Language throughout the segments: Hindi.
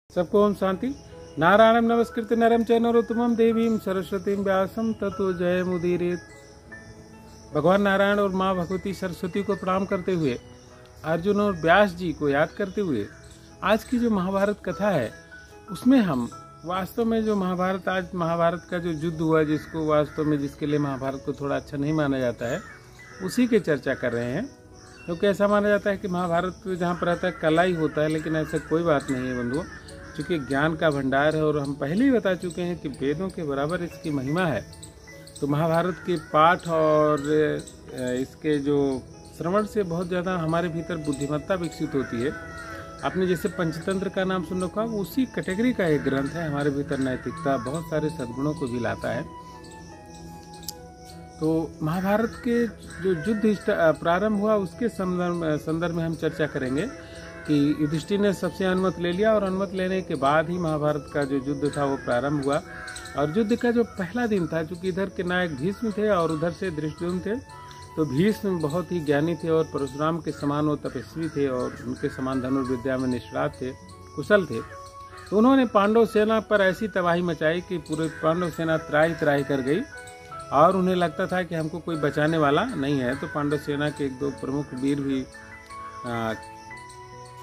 सबको ओम शांति। नारायणं नमस्कृत्य नरं चैव नरोत्तमं देवीं सरस्वतीं व्यासं ततो जयमुदीरयेत्। भगवान नारायण और माँ भगवती सरस्वती को प्रणाम करते हुए, अर्जुन और व्यास जी को याद करते हुए आज की जो महाभारत कथा है उसमें हम वास्तव में जो महाभारत का जो युद्ध हुआ, जिसको वास्तव में जिसके लिए महाभारत को थोड़ा अच्छा नहीं माना जाता है, उसी की चर्चा कर रहे हैं। क्योंकि ऐसा माना जाता है कि महाभारत जहाँ पर रहता है कला ही होता है, लेकिन ऐसा कोई बात नहीं है बंधुओं। चूँकि ज्ञान का भंडार है और हम पहले ही बता चुके हैं कि वेदों के बराबर इसकी महिमा है, तो महाभारत के पाठ और इसके जो श्रवण से बहुत ज़्यादा हमारे भीतर बुद्धिमत्ता विकसित होती है। आपने जैसे पंचतंत्र का नाम सुन रखा, वो उसी कैटेगरी का एक ग्रंथ है। हमारे भीतर नैतिकता, बहुत सारे सद्गुणों को भी लाता है। तो महाभारत के जो युद्ध प्रारंभ हुआ उसके संदर्भ में हम चर्चा करेंगे कि युधिष्ठिर ने सबसे अनुमति ले लिया और अनुमति लेने के बाद ही महाभारत का जो युद्ध था वो प्रारंभ हुआ। और युद्ध का जो पहला दिन था, चूँकि इधर के नायक भीष्म थे और उधर से धृष्टद्युम्न थे, तो भीष्म बहुत ही ज्ञानी थे और परशुराम के समान वो तपस्वी थे और उनके समान धनुर्विद्या में निष्णात थे, कुशल थे। तो उन्होंने पांडव सेना पर ऐसी तबाही मचाई कि पूरे पांडव सेना त्राही त्राही कर गई और उन्हें लगता था कि हमको कोई बचाने वाला नहीं है। तो पांडव सेना के एक दो प्रमुख वीर भी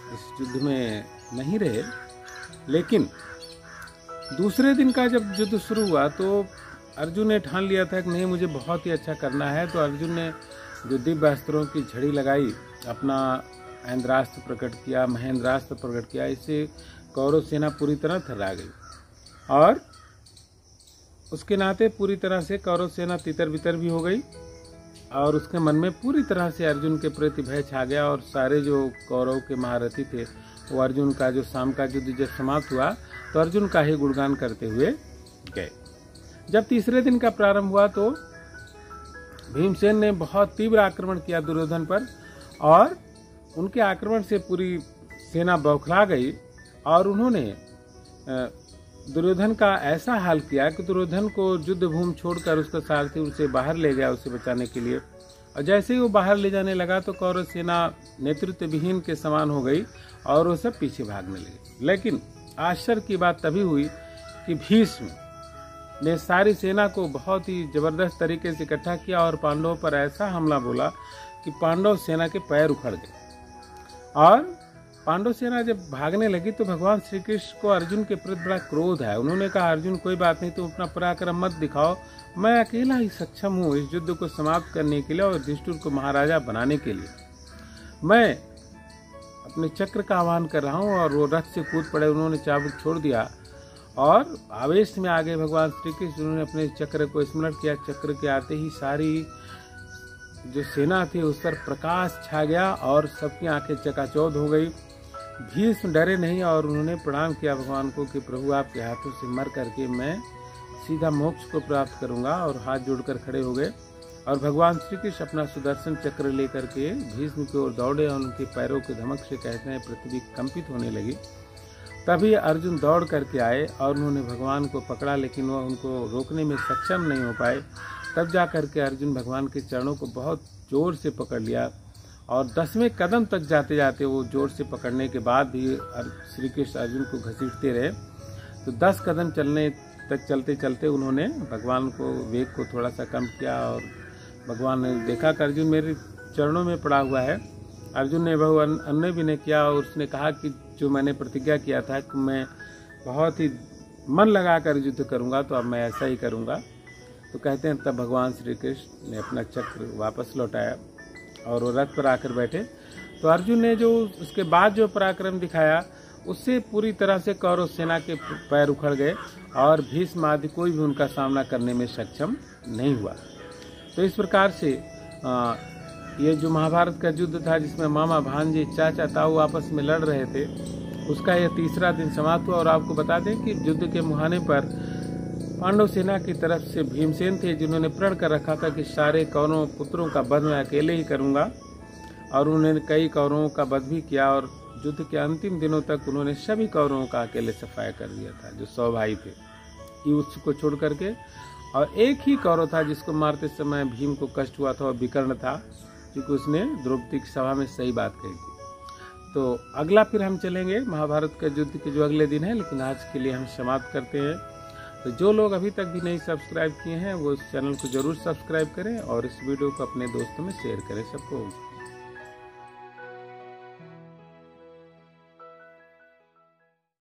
इस युद्ध में नहीं रहे। लेकिन दूसरे दिन का जब युद्ध शुरू हुआ तो अर्जुन ने ठान लिया था कि नहीं, मुझे बहुत ही अच्छा करना है। तो अर्जुन ने जो दिव्य अस्त्रों की झड़ी लगाई, अपना ऐन्द्रास्त्र प्रकट किया, महेंद्रास्त्र प्रकट किया। इससे कौरव सेना पूरी तरह थर्रा गई और उसके नाते पूरी तरह से कौरव सेना तितर बितर भी हो गई और उसके मन में पूरी तरह से अर्जुन के प्रति भय छा गया। और सारे जो कौरव के महारथी थे वो अर्जुन का जो शाम का युद्ध जब समाप्त हुआ तो अर्जुन का ही गुणगान करते हुए गए। जब तीसरे दिन का प्रारंभ हुआ तो भीमसेन ने बहुत तीव्र आक्रमण किया दुर्योधन पर और उनके आक्रमण से पूरी सेना बौखला गई और उन्होंने दुर्योधन का ऐसा हाल किया कि दुर्योधन को युद्ध भूमि छोड़कर उसका सारथी उसे बाहर ले गया उसे बचाने के लिए। और जैसे ही वो बाहर ले जाने लगा तो कौरव सेना नेतृत्व विहीन के समान हो गई और वो सब पीछे भागने लगे। लेकिन आश्चर्य की बात तभी हुई कि भीष्म ने सारी सेना को बहुत ही जबरदस्त तरीके से इकट्ठा किया और पांडवों पर ऐसा हमला बोला कि पांडव सेना के पैर उखड़ गए। और पांडव सेना जब भागने लगी तो भगवान श्री कृष्ण को अर्जुन के प्रति बड़ा क्रोध है। उन्होंने कहा, अर्जुन कोई बात नहीं, तुम अपना पराक्रम मत दिखाओ, मैं अकेला ही सक्षम हूँ इस युद्ध को समाप्त करने के लिए और युधिष्ठिर को महाराजा बनाने के लिए। मैं अपने चक्र का आह्वान कर रहा हूँ। और वो रथ से कूद पड़े, उन्होंने चाबुक छोड़ दिया और आवेश में आगे भगवान श्री कृष्ण उन्होंने अपने चक्र को स्मरण किया। चक्र के आते ही सारी जो सेना थी उस पर प्रकाश छा गया और सबकी आंखें चकाचौंध हो गई। भीष्म डरे नहीं और उन्होंने प्रणाम किया भगवान को कि प्रभु आपके हाथों से मर करके मैं सीधा मोक्ष को प्राप्त करूंगा। और हाथ जोड़कर खड़े हो गए और भगवान श्री कृष्ण अपना सुदर्शन चक्र लेकर के भीष्म की ओर दौड़े और उनके पैरों के धमक से कहते हैं पृथ्वी कंपित होने लगी। तभी अर्जुन दौड़ करके आए और उन्होंने भगवान को पकड़ा, लेकिन वह उनको रोकने में सक्षम नहीं हो पाए। तब जा करके अर्जुन भगवान के चरणों को बहुत जोर से पकड़ लिया और 10वें कदम तक जाते जाते वो जोर से पकड़ने के बाद भी श्री कृष्ण अर्जुन को घसीटते रहे। तो 10 कदम चलने तक चलते चलते उन्होंने भगवान को वेग को थोड़ा सा कम किया और भगवान ने देखा कि अर्जुन मेरे चरणों में पड़ा हुआ है। अर्जुन ने बहु अन्य विनय किया और उसने कहा कि जो मैंने प्रतिज्ञा किया था कि मैं बहुत ही मन लगा कर युद्ध करूँगा, तो अब मैं ऐसा ही करूँगा। तो कहते हैं तब भगवान श्री कृष्ण ने अपना चक्र वापस लौटाया और वो रथ पर आकर बैठे। तो अर्जुन ने जो उसके बाद जो पराक्रम दिखाया उससे पूरी तरह से कौरव सेना के पैर उखड़ गए और भीष्म आदि कोई भी उनका सामना करने में सक्षम नहीं हुआ। तो इस प्रकार से ये जो महाभारत का युद्ध था, जिसमें मामा भांजे चाचा ताऊ आपस में लड़ रहे थे, उसका यह तीसरा दिन समाप्त हुआ। और आपको बता दें कि युद्ध के मुहाने पर पांडव सेना की तरफ से भीमसेन थे, जिन्होंने प्रण कर रखा था कि सारे कौरव पुत्रों का वध मैं अकेले ही करूंगा। और उन्होंने कई कौरवों का वध भी किया और युद्ध के अंतिम दिनों तक उन्होंने सभी कौरवों का अकेले सफाया कर दिया था, जो 100 भाई थे युद्ध को छोड़ करके। और एक ही कौरव था जिसको मारते समय भीम को कष्ट हुआ था और विकर्ण था, क्योंकि उसने द्रौपदी की सभा में सही बात कही थी। तो अगला फिर हम चलेंगे महाभारत का युद्ध के जो अगले दिन है, लेकिन आज के लिए हम समाप्त करते हैं। तो जो लोग अभी तक भी नहीं सब्सक्राइब किए हैं वो इस चैनल को जरूर सब्सक्राइब करें और इस वीडियो को अपने दोस्तों में शेयर करें सबको।